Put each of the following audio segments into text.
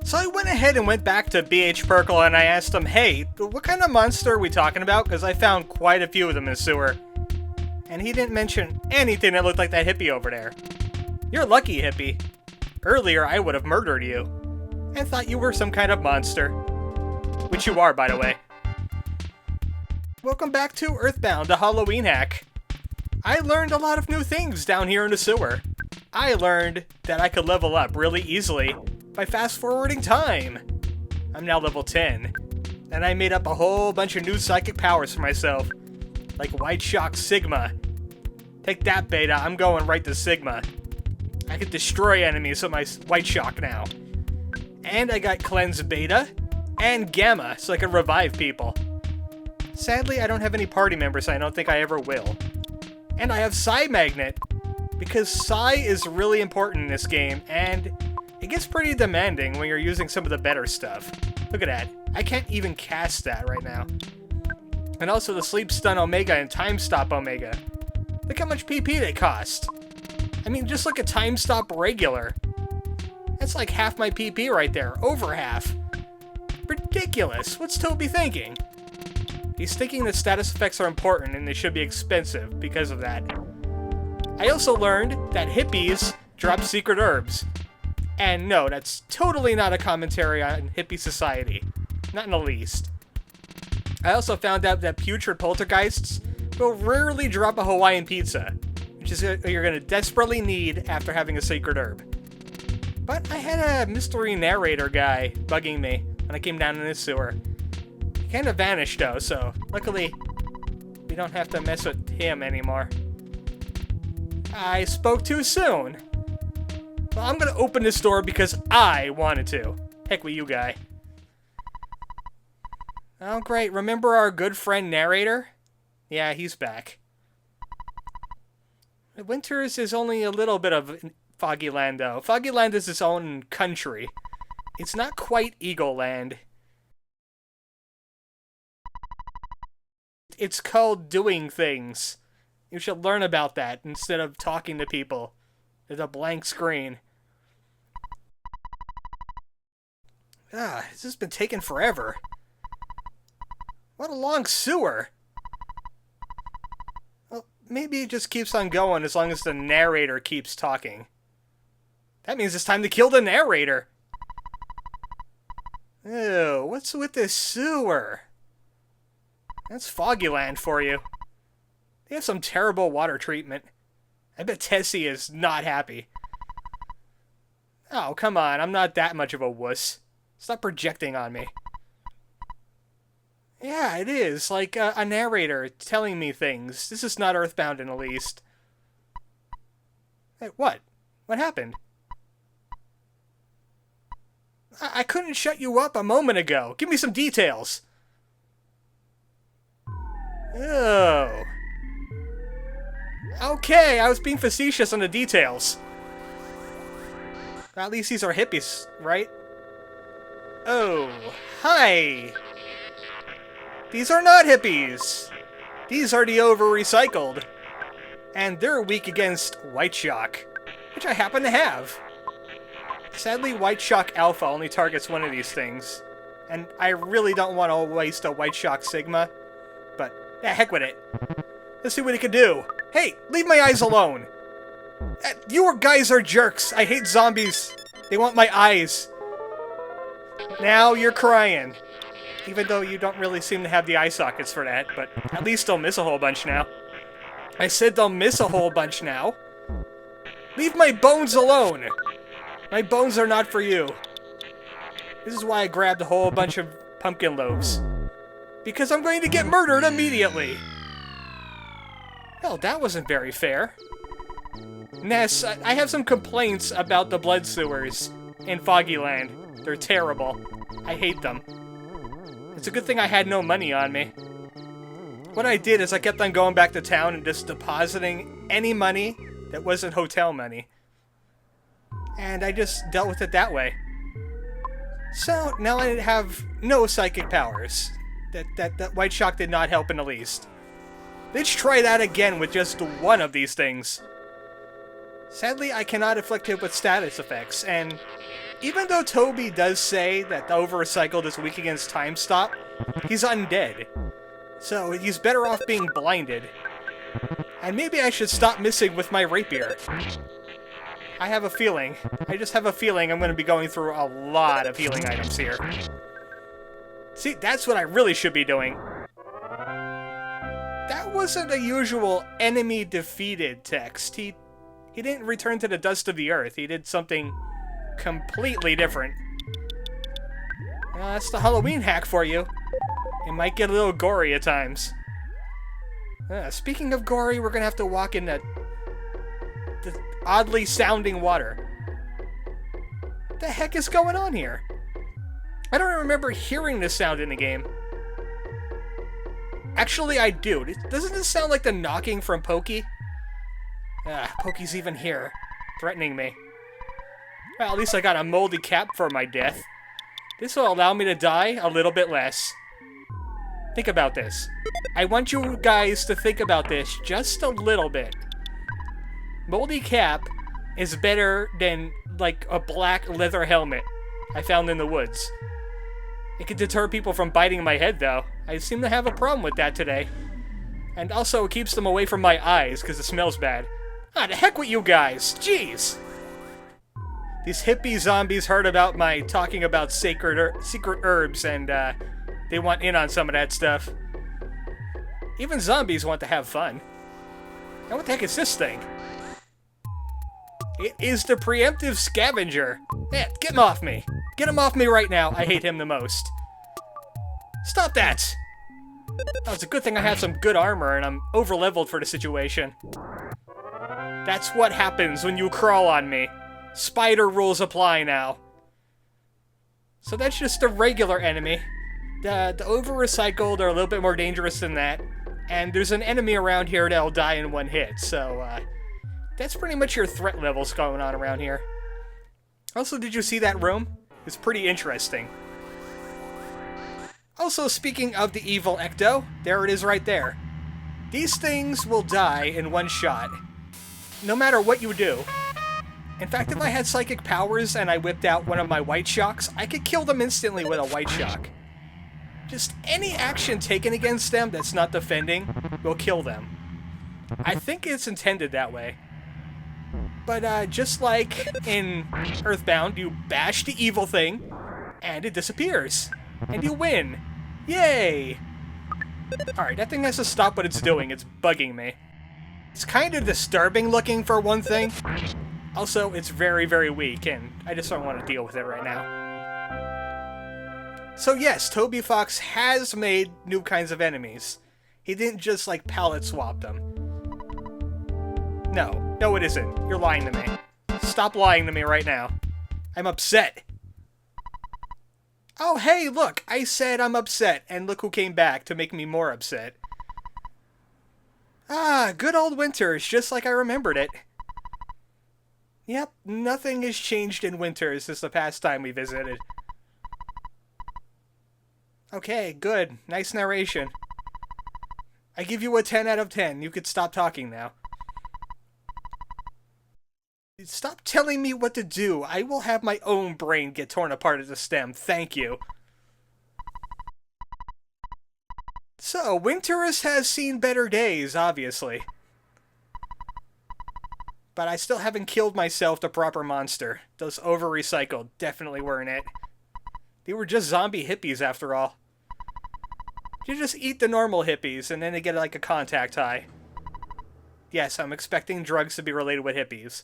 So I went ahead and went back to BH Perkle and I asked him, hey, what kind of monster are we talking about? Because I found quite a few of them in the sewer. And he didn't mention anything that looked like that hippie over there. You're lucky, hippie. Earlier, I would have murdered you. And thought you were some kind of monster. Which you are, by the way. Welcome back to Earthbound, the Halloween Hack. I learned a lot of new things down here in the sewer. I learned that I could level up really easily by fast-forwarding time. I'm now level 10. And I made up a whole bunch of new psychic powers for myself. Like White Shock Sigma. Take that, Beta. I'm going right to Sigma. I can destroy enemies with my White Shock now. And I got Cleanse Beta and Gamma, so I can revive people. Sadly, I don't have any party members, so I don't think I ever will. And I have Psi Magnet, because Psi is really important in this game, and it gets pretty demanding when you're using some of the better stuff. Look at that. I can't even cast that right now. And also the Sleep Stun Omega and Time Stop Omega. Look how much PP they cost. I mean, just look at Time Stop Regular. That's like half my PP right there. Over half. Ridiculous. What's Toby thinking? He's thinking that status effects are important and they should be expensive because of that. I also learned that hippies drop secret herbs. And no, that's totally not a commentary on hippie society. Not in the least. I also found out that putrid poltergeists will rarely drop a Hawaiian pizza, which is what you're going to desperately need after having a secret herb. But I had a mystery narrator guy bugging me when I came down in the sewer. He kind of vanished though, so luckily we don't have to mess with him anymore. I spoke too soon. Well, I'm gonna open this door because I wanted to. Heck with you, guy. Oh, great. Remember our good friend narrator? Yeah, he's back. Winters is only a little bit of Foggy Land, though. Foggy Land is its own country. It's not quite Eagle Land. It's called doing things. You should learn about that instead of talking to people. There's a blank screen. This has been taking forever. What a long sewer. Well, maybe it just keeps on going as long as the narrator keeps talking. That means it's time to kill the narrator. Ew, what's with this sewer? That's Foggyland for you. They have some terrible water treatment. I bet Tessie is not happy. Oh, come on, I'm not that much of a wuss. Stop projecting on me. Yeah, it is, like a narrator telling me things. This is not Earthbound in the least. Hey, what? What happened? I couldn't shut you up a moment ago. Give me some details. Oh. Okay, I was being facetious on the details. At least these are hippies, right? Oh, hi! These are not hippies! These are the over-recycled. And they're weak against White Shock, which I happen to have. Sadly, White Shock Alpha only targets one of these things. And I really don't want to waste a White Shock Sigma. But, yeah, heck with it. Let's see what it can do. Hey, leave my eyes alone! You guys are jerks! I hate zombies! They want my eyes! Now you're crying. Even though you don't really seem to have the eye sockets for that, but at least they'll miss a whole bunch now. I said they'll miss a whole bunch now. Leave my bones alone! My bones are not for you. This is why I grabbed a whole bunch of pumpkin loaves. Because I'm going to get murdered immediately! Hell, that wasn't very fair. Ness, I have some complaints about the blood sewers in Foggyland. They're terrible. I hate them. It's a good thing I had no money on me. What I did is I kept on going back to town and just depositing any money that wasn't hotel money. And I just dealt with it that way. So, now I have no psychic powers. That White Shock did not help in the least. Let's try that again with just one of these things. Sadly, I cannot afflict it with status effects, and Even though Toby does say that the overcycled is weak against time stop, he's undead. So he's better off being blinded. And maybe I should stop missing with my rapier. I have a feeling. I just have a feeling I'm going to be going through a lot of healing items here. See, that's what I really should be doing. That wasn't a usual enemy defeated text. He didn't return to the dust of the earth. He did something completely different. That's the Halloween hack for you. It might get a little gory at times. Speaking of gory, we're gonna have to walk in the oddly sounding water. What the heck is going on here? I don't remember hearing this sound in the game. Actually, I do. Doesn't this sound like the knocking from Pokey? Pokey's even here, threatening me. Well, at least I got a moldy cap for my death. This will allow me to die a little bit less. Think about this. I want you guys to think about this just a little bit. Moldy cap is better than, like, a black leather helmet I found in the woods. It can deter people from biting my head, though. I seem to have a problem with that today. And also, it keeps them away from my eyes, because it smells bad. Ah, the heck with you guys! Jeez! These hippie zombies heard about my talking about secret herbs, and, they want in on some of that stuff. Even zombies want to have fun. And what the heck is this thing? It is the preemptive scavenger. Man, get him off me. Get him off me right now. I hate him the most. Stop that! Oh, it's a good thing I have some good armor and I'm over-leveled for the situation. That's what happens when you crawl on me. Spider rules apply now. So that's just a regular enemy. The over-recycled are a little bit more dangerous than that. And there's an enemy around here that'll die in one hit, so, that's pretty much your threat levels going on around here. Also, did you see that room? It's pretty interesting. Also, speaking of the evil Ecto, there it is right there. These things will die in one shot, no matter what you do. In fact, if I had psychic powers and I whipped out one of my white shocks, I could kill them instantly with a white shock. Just any action taken against them that's not defending will kill them. I think it's intended that way. But just like in Earthbound, you bash the evil thing, and it disappears. And you win. Yay! Alright, that thing has to stop what it's doing. It's bugging me. It's kind of disturbing looking for one thing. Also, it's very, very weak, and I just don't want to deal with it right now. So yes, Toby Fox has made new kinds of enemies. He didn't just, like, palette swap them. No, it isn't. You're lying to me. Stop lying to me right now. I'm upset. Oh, hey, look, I said I'm upset, and look who came back to make me more upset. Ah, good old Winters, just like I remembered it. Yep, nothing has changed in Winters since the past time we visited. Okay, good. Nice narration. I give you a 10 out of 10. You could stop talking now. Stop telling me what to do. I will have my own brain get torn apart at the stem. Thank you. So, Winters has seen better days, obviously. But I still haven't killed myself the proper monster. Those over-recycled definitely weren't it. They were just zombie hippies, after all. You just eat the normal hippies, and then they get like a contact high. Yes, I'm expecting drugs to be related with hippies.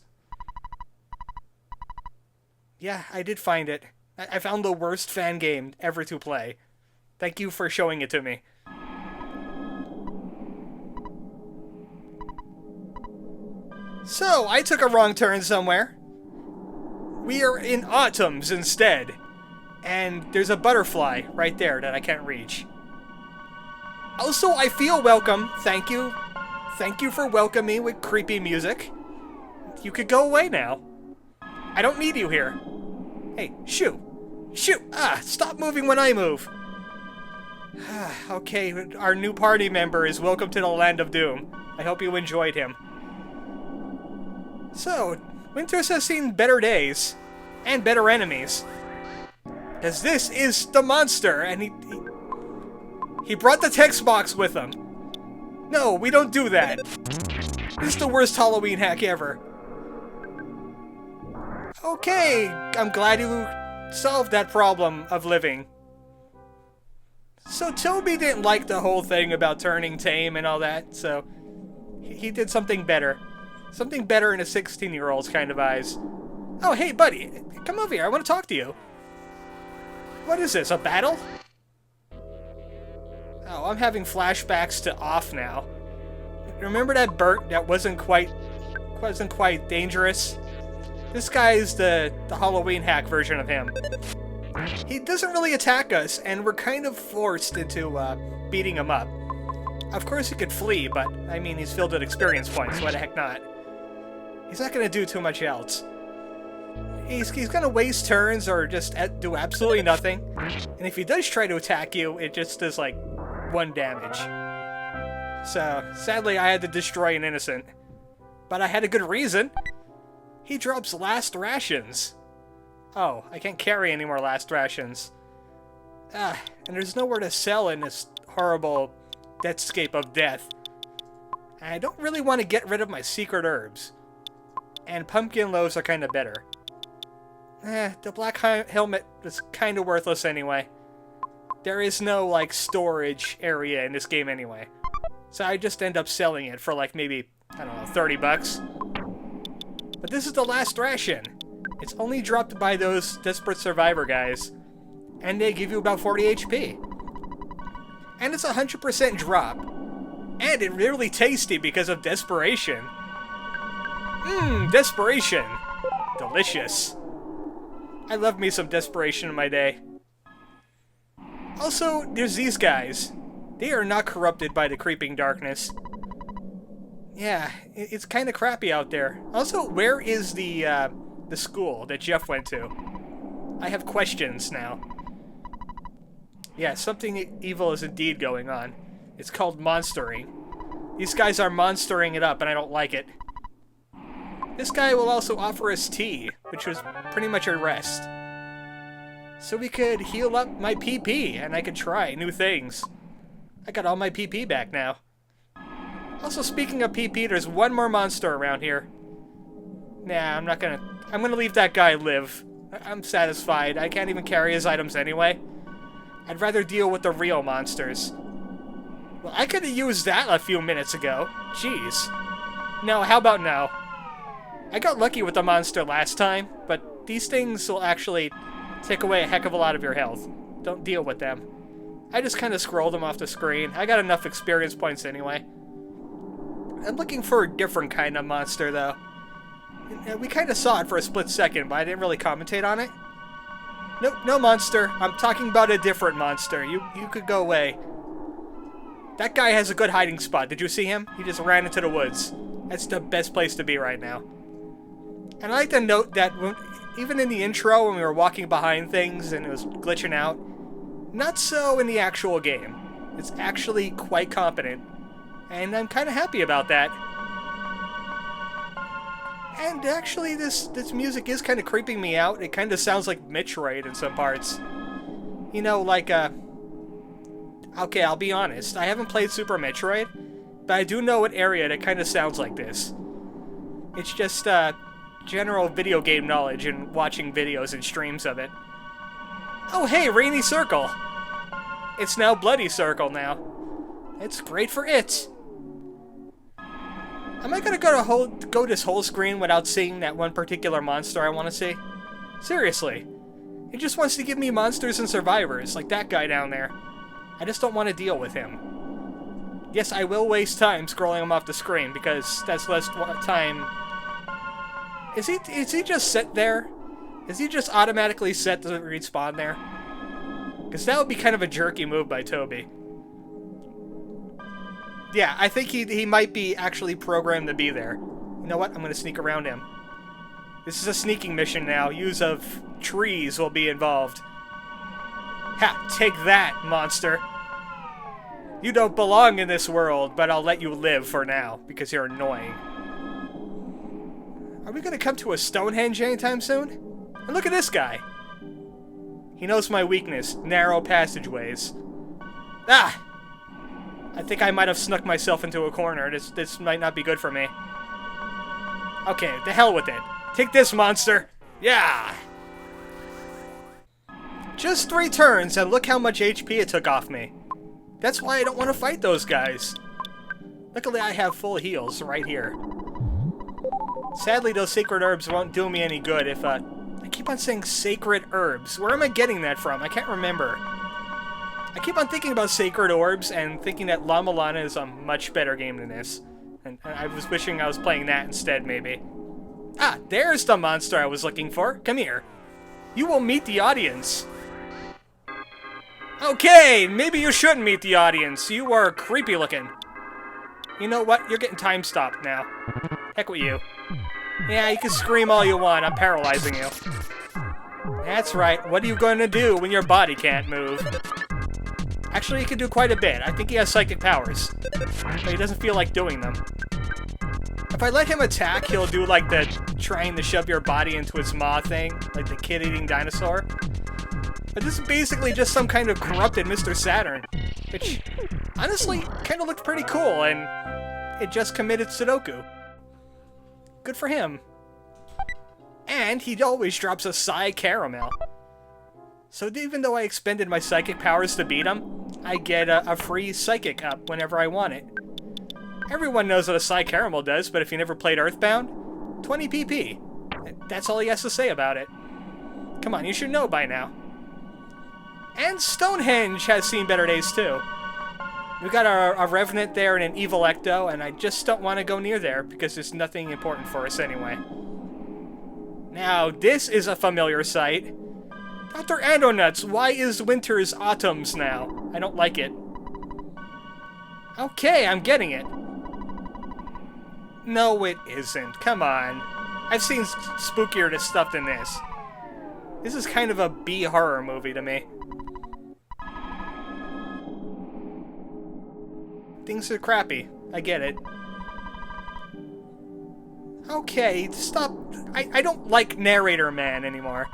Yeah, I did find it. I found the worst fan game ever to play. Thank you for showing it to me. So, I took a wrong turn somewhere. We are in autumns instead. And there's a butterfly right there that I can't reach. Also, I feel welcome. Thank you. Thank you for welcoming me with creepy music. You could go away now. I don't need you here. Hey, shoo. Shoo! Ah, stop moving when I move. Okay, our new party member is welcome to the Land of Doom. I hope you enjoyed him. So, Winters has seen better days. And better enemies. Because this is the monster, and he brought the text box with him. No, we don't do that. This is the worst Halloween hack ever. Okay, I'm glad you solved that problem of living. So Toby didn't like the whole thing about turning tame and all that, so he did something better. Something better in a 16-year-old's kind of eyes. Oh, hey, buddy, come over here. I want to talk to you. What is this, a battle? Oh, I'm having flashbacks to Off now. Remember that Bert that wasn't quite dangerous? This guy is the Halloween hack version of him. He doesn't really attack us, and we're kind of forced into beating him up. Of course he could flee, but, I mean, he's filled with experience points, why the heck not? He's not going to do too much else. He's going to waste turns or just do absolutely nothing. And if he does try to attack you, it just does, like, 1 damage. So, sadly, I had to destroy an innocent. But I had a good reason. He drops last rations. Oh, I can't carry any more last rations. And there's nowhere to sell in this horrible deathscape of death. And I don't really want to get rid of my secret herbs. And pumpkin loaves are kind of better. The black helmet is kind of worthless anyway. There is no, like, storage area in this game anyway. So I just end up selling it for, like, maybe, I don't know, 30 bucks. But this is the last ration. It's only dropped by those Desperate Survivor guys. And they give you about 40 HP. And it's a 100% drop. And it's really tasty because of desperation. Mmm, desperation. Delicious. I love me some desperation in my day. Also, there's these guys. They are not corrupted by the creeping darkness. Yeah, it's kind of crappy out there. Also, where is the school that Jeff went to? I have questions now. Yeah, something evil is indeed going on. It's called monstering. These guys are monstering it up, and I don't like it. This guy will also offer us tea, which was pretty much a rest. So we could heal up my PP, and I could try new things. I got all my PP back now. Also, speaking of PP, there's one more monster around here. Nah, I'm gonna leave that guy live. I'm satisfied. I can't even carry his items anyway. I'd rather deal with the real monsters. Well, I could have used that a few minutes ago. Jeez. No, how about now? I got lucky with the monster last time, but these things will actually take away a heck of a lot of your health. Don't deal with them. I just kind of scrolled them off the screen. I got enough experience points anyway. I'm looking for a different kind of monster, though. We kind of saw it for a split second, but I didn't really commentate on it. Nope, no monster. I'm talking about a different monster. You could go away. That guy has a good hiding spot. Did you see him? He just ran into the woods. That's the best place to be right now. And I like to note that even in the intro, when we were walking behind things and it was glitching out, not so in the actual game. It's actually quite competent. And I'm kind of happy about that. And actually, this music is kind of creeping me out. It kind of sounds like Metroid in some parts. You know, like, okay, I'll be honest. I haven't played Super Metroid, but I do know an area that kind of sounds like this. It's just, general video game knowledge and watching videos and streams of it. Oh, hey, Rainy Circle! It's now Bloody Circle now. It's great for it. Am I gonna go this whole screen without seeing that one particular monster I want to see? Seriously. He just wants to give me monsters and survivors, like that guy down there. I just don't want to deal with him. Yes, I will waste time scrolling him off the screen, because that's less time. Is he just set there? Is he just automatically set to respawn there? Because that would be kind of a jerky move by Toby. Yeah, I think he might be actually programmed to be there. You know what? I'm going to sneak around him. This is a sneaking mission now. Use of trees will be involved. Ha! Take that, monster! You don't belong in this world, but I'll let you live for now, because you're annoying. Are we going to come to a Stonehenge anytime soon? And look at this guy. He knows my weakness, narrow passageways. Ah! I think I might have snuck myself into a corner. This might not be good for me. Okay, the hell with it. Take this, monster! Yeah! Just 3 turns, and look how much HP it took off me. That's why I don't want to fight those guys. Luckily, I have full heals right here. Sadly, those sacred herbs won't do me any good if, I keep on saying sacred herbs. Where am I getting that from? I can't remember. I keep on thinking about sacred orbs and thinking that La Mulana is a much better game than this. And I was wishing I was playing that instead, maybe. Ah, there's the monster I was looking for. Come here. You will meet the audience. Okay, maybe you shouldn't meet the audience. You are creepy looking. You know what? You're getting time stopped now. Heck with you. Yeah, you can scream all you want. I'm paralyzing you. That's right. What are you going to do when your body can't move? Actually, he can do quite a bit. I think he has psychic powers. But he doesn't feel like doing them. If I let him attack, he'll do like the trying to shove your body into its maw thing. Like the kid-eating dinosaur. But this is basically just some kind of corrupted Mr. Saturn. Which, honestly, kind of looked pretty cool, and it just committed Sudoku. Good for him. And he always drops a Psy Caramel. So even though I expended my psychic powers to beat him, I get a free psychic up whenever I want it. Everyone knows what a Psy Caramel does, but if you never played Earthbound, 20 PP. That's all he has to say about it. Come on, you should know by now. And Stonehenge has seen better days too. We've got a Revenant there and an Evil Ecto, and I just don't want to go near there because there's nothing important for us anyway. Now, this is a familiar sight. Dr. Andonuts, why is winter's autumns now? I don't like it. Okay, I'm getting it. No, it isn't. Come on. I've seen spookier stuff than this. This is kind of a B-horror movie to me. Things are crappy. I get it. Okay, stop. I don't like Narrator Man anymore.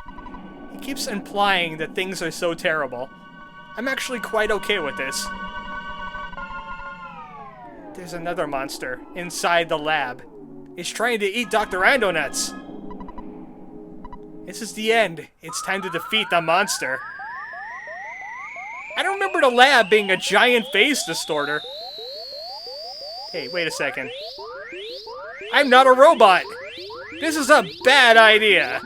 He keeps implying that things are so terrible. I'm actually quite okay with this. There's another monster inside the lab. It's trying to eat Dr. Andonuts. This is the end. It's time to defeat the monster. I don't remember the lab being a giant face distorter. Hey, wait a second. I'm not a robot! This is a bad idea!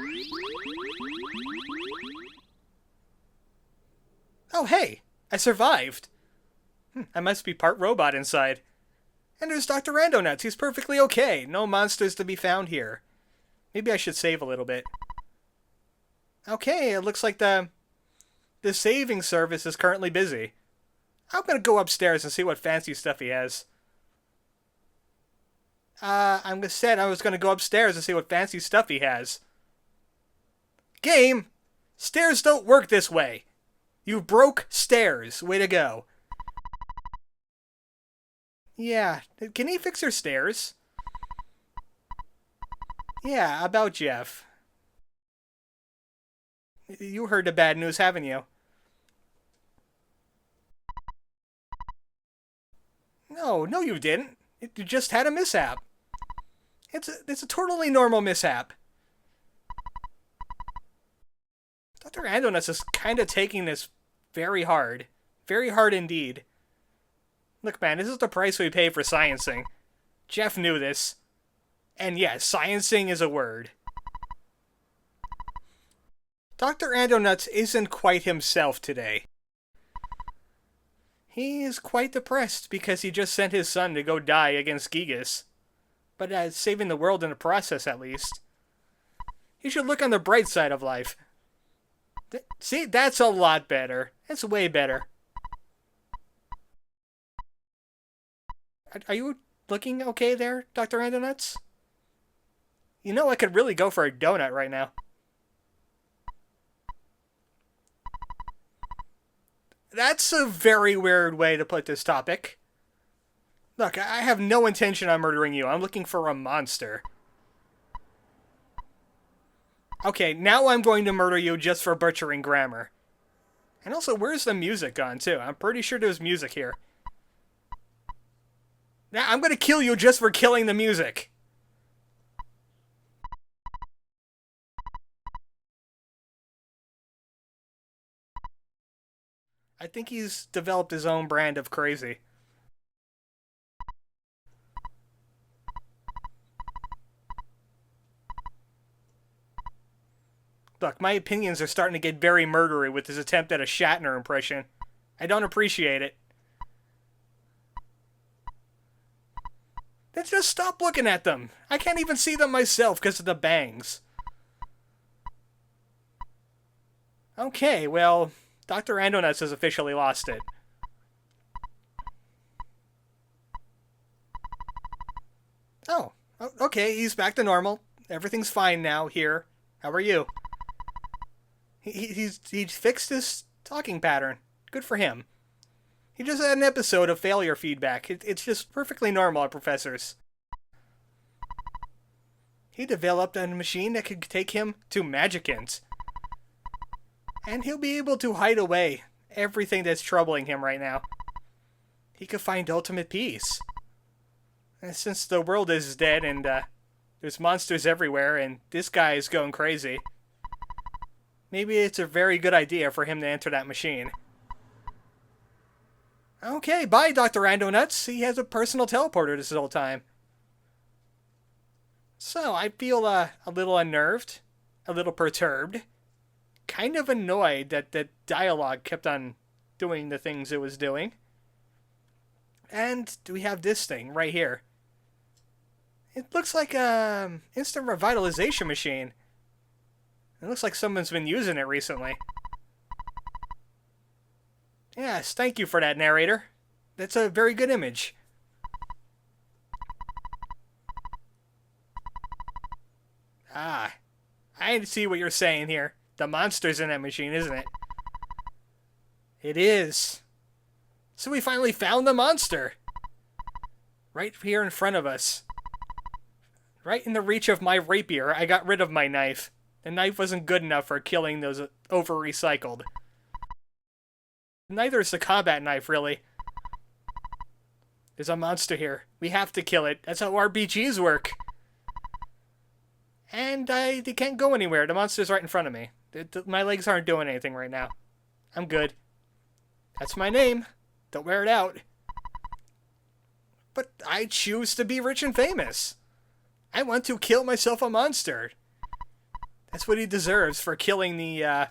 Oh, hey! I survived! I must be part robot inside. And there's Dr. Andonuts. He's perfectly okay. No monsters to be found here. Maybe I should save a little bit. Okay, it looks like the saving service is currently busy. I'm gonna go upstairs and see what fancy stuff he has. I said I was gonna go upstairs and see what fancy stuff he has. Game! Stairs don't work this way! You broke stairs. Way to go. Yeah, can he fix your stairs? Yeah, about Jeff. You heard the bad news, haven't you? No, you didn't. You just had a mishap. It's a totally normal mishap. Dr. Andonuts is kind of taking this very hard. Very hard indeed. Look, man, this is the price we pay for sciencing. Jeff knew this. And yes, sciencing is a word. Dr. Andonuts isn't quite himself today. He is quite depressed because he just sent his son to go die against Gigas. But saving the world in the process, at least. He should look on the bright side of life. See, that's a lot better. That's way better. Are you looking okay there, Dr. Andonuts? You know I could really go for a donut right now. That's a very weird way to put this topic. Look, I have no intention on murdering you. I'm looking for a monster. Okay, now I'm going to murder you just for butchering grammar. And also, where's the music gone, too? I'm pretty sure there's music here. Now, I'm gonna kill you just for killing the music. I think he's developed his own brand of crazy. Look, my opinions are starting to get very murdery with his attempt at a Shatner impression. I don't appreciate it. Then just stop looking at them. I can't even see them myself because of the bangs. Okay, well, Dr. Andonuts has officially lost it. Oh, okay, he's back to normal. Everything's fine now here. How are you? He's fixed his talking pattern. Good for him. He just had an episode of failure feedback. It's just perfectly normal at Professor's. He developed a machine that could take him to Magicant. And he'll be able to hide away everything that's troubling him right now. He could find ultimate peace. And since the world is dead and there's monsters everywhere and this guy is going crazy, maybe it's a very good idea for him to enter that machine. Okay, bye, Dr. Andonuts. He has a personal teleporter this whole time. So, I feel a little unnerved, a little perturbed, kind of annoyed that the dialogue kept on doing the things it was doing. And we have this thing right here. It looks like a instant revitalization machine. It looks like someone's been using it recently. Yes, thank you for that, narrator. That's a very good image. Ah, I see what you're saying here. The monster's in that machine, isn't it? It is. So we finally found the monster. Right here in front of us. Right in the reach of my rapier, I got rid of my knife. The knife wasn't good enough for killing those over-recycled. Neither is the combat knife, really. There's a monster here. We have to kill it. That's how RPGs work. And they can't go anywhere. The monster's right in front of me. My legs aren't doing anything right now. I'm good. That's my name. Don't wear it out. But I choose to be rich and famous. I want to kill myself a monster. That's what he deserves for killing the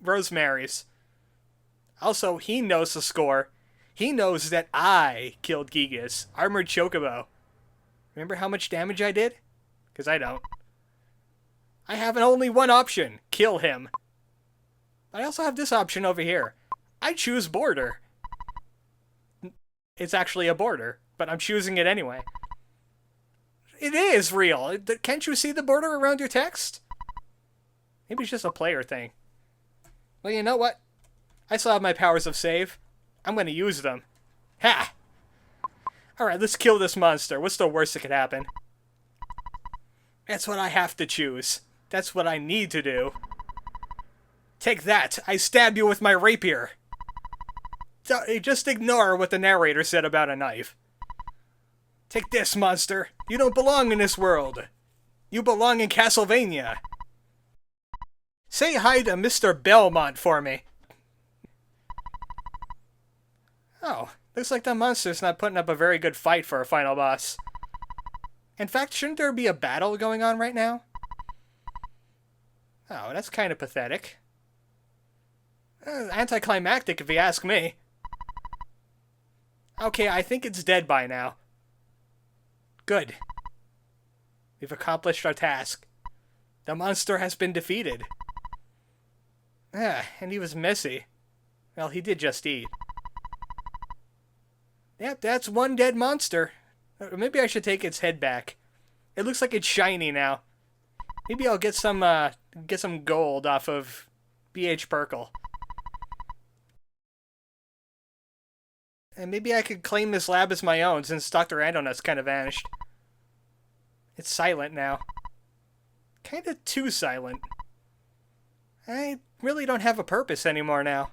Rosemarys. Also, he knows the score. He knows that I killed Gigas, ArmoredChocobo. Remember how much damage I did? Because I don't. I have only one option. Kill him. But I also have this option over here. I choose border. It's actually a border, but I'm choosing it anyway. It is real. Can't you see the border around your text? Maybe it's just a player thing. Well, you know what? I still have my powers of save. I'm going to use them. Ha! Alright, let's kill this monster. What's the worst that could happen? That's what I have to choose. That's what I need to do. Take that! I stab you with my rapier! Just ignore what the narrator said about a knife. Take this, monster! You don't belong in this world! You belong in Castlevania! Say hi to Mr. Belmont for me! Oh, looks like the monster's not putting up a very good fight for a final boss. In fact, shouldn't there be a battle going on right now? Oh, that's kind of pathetic. Anticlimactic, if you ask me. Okay, I think it's dead by now. Good. We've accomplished our task. The monster has been defeated. And he was messy. Well, he did just eat. Yep, that's one dead monster. Maybe I should take its head back. It looks like it's shiny now. Maybe I'll get some gold off of BH Perkle. And maybe I could claim this lab as my own since Dr. Andonuts kind of vanished. It's silent now. Kind of too silent. I really don't have a purpose anymore now.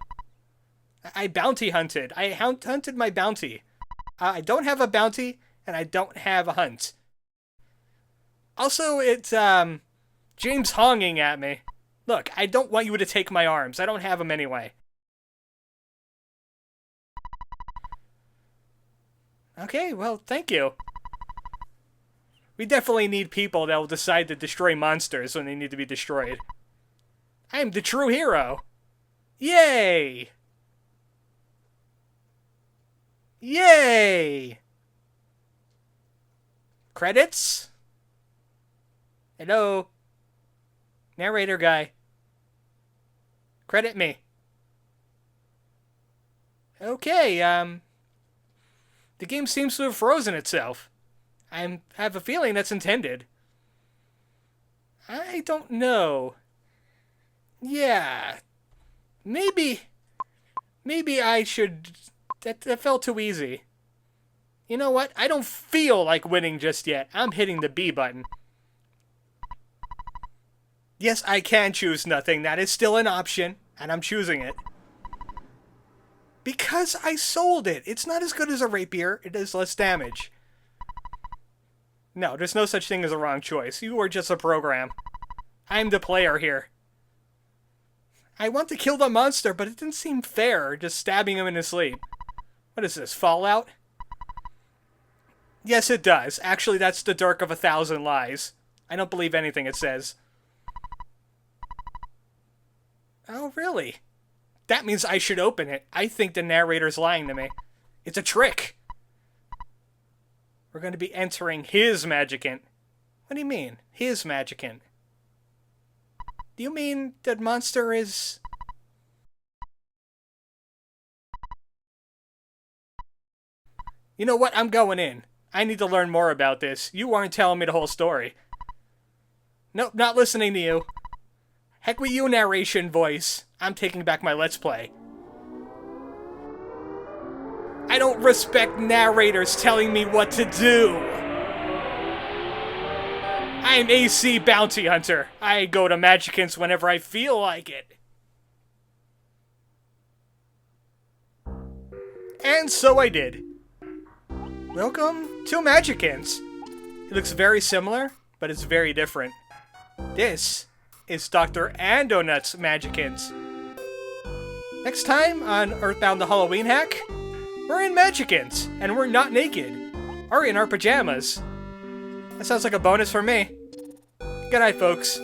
I bounty hunted. I hunted my bounty. I don't have a bounty, and I don't have a hunt. Also, it's, James honging at me. Look, I don't want you to take my arms. I don't have them anyway. Okay, well, thank you. We definitely need people that will decide to destroy monsters when they need to be destroyed. I am the true hero. Yay! Yay! Credits? Hello? Narrator guy. Credit me. Okay, the game seems to have frozen itself. I have a feeling that's intended. I don't know. Yeah. Maybe I should... That felt too easy. You know what? I don't feel like winning just yet. I'm hitting the B button. Yes, I can choose nothing. That is still an option, and I'm choosing it. Because I sold it. It's not as good as a rapier. It does less damage. No, there's no such thing as a wrong choice. You are just a program. I'm the player here. I want to kill the monster, but it didn't seem fair, just stabbing him in his sleep. What is this, Fallout? Yes, it does. Actually, that's the Dirk of 1,000 lies. I don't believe anything it says. Oh, really? That means I should open it. I think the narrator's lying to me. It's a trick. We're going to be entering his Magicant. What do you mean, his Magicant? Do you mean that monster is... You know what? I'm going in. I need to learn more about this. You aren't telling me the whole story. Nope, not listening to you. Heck with you, narration voice. I'm taking back my Let's Play. I don't respect narrators telling me what to do. I'm AC Bounty Hunter. I go to Magicants whenever I feel like it. And so I did. Welcome to Magicants. It looks very similar, but it's very different. This is Dr. Andonuts Magicant. Next time on Earthbound Halloween Hack, we're in Magicant, and we're not naked, or in our pajamas. That sounds like a bonus for me. Good night, folks.